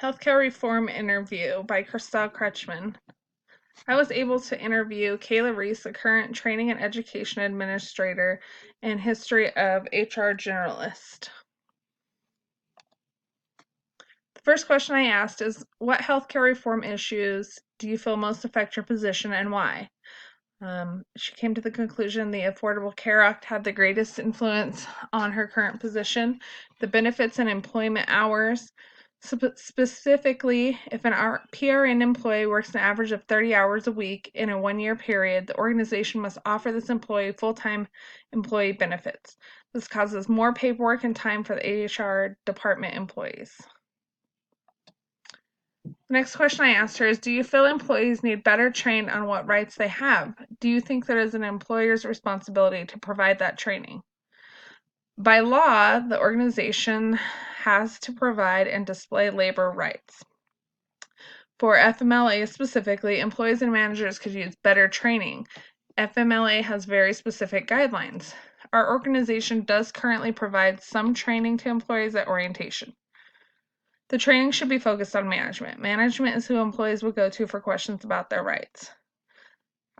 Healthcare Reform Interview by Kretschman. I was able to interview Kayla Reese, a current training and education administrator and history of HR generalist. The first question I asked is, what healthcare reform issues do you feel most affect your position and why? She came to the conclusion the Affordable Care Act had the greatest influence on her current position. The benefits and employment hours, specifically, if an PRN employee works an average of 30 hours a week in a 1-year period, the organization must offer this employee full-time employee benefits. This causes more paperwork and time for the HR department employees. The next question I asked her is, do you feel employees need better trained on what rights they have? Do you think there is an employer's responsibility to provide that training? By law, the organization has to provide and display labor rights. For FMLA specifically, employees and managers could use better training. FMLA has very specific guidelines. Our organization does currently provide some training to employees at orientation. The training should be focused on management. Management is who employees will go to for questions about their rights.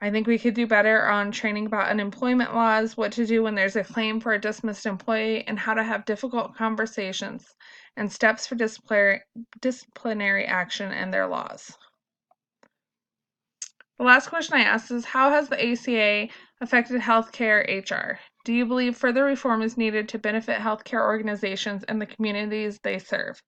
I think we could do better on training about unemployment laws, what to do when there's a claim for a dismissed employee, and how to have difficult conversations, and steps for disciplinary action and their laws. The last question I asked is, how has the ACA affected healthcare HR? Do you believe further reform is needed to benefit healthcare organizations and the communities they serve?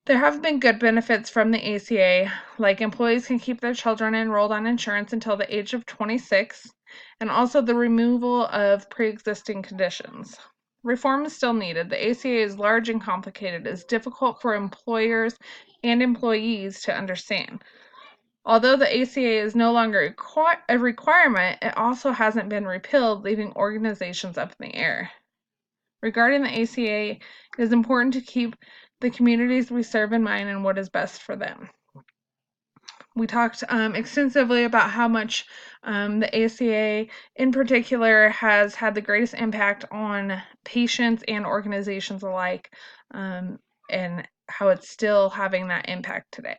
There have been good benefits from the ACA, like employees can keep their children enrolled on insurance until the age of 26, and also the removal of pre-existing conditions. Reform is still needed. The ACA is large and complicated. It is difficult for employers and employees to understand. Although the ACA is no longer a requirement, it also hasn't been repealed, leaving organizations up in the air. Regarding the ACA, it is important to keep the communities we serve in mind and what is best for them. We talked extensively about how much the ACA in particular has had the greatest impact on patients and organizations alike, and how it's still having that impact today.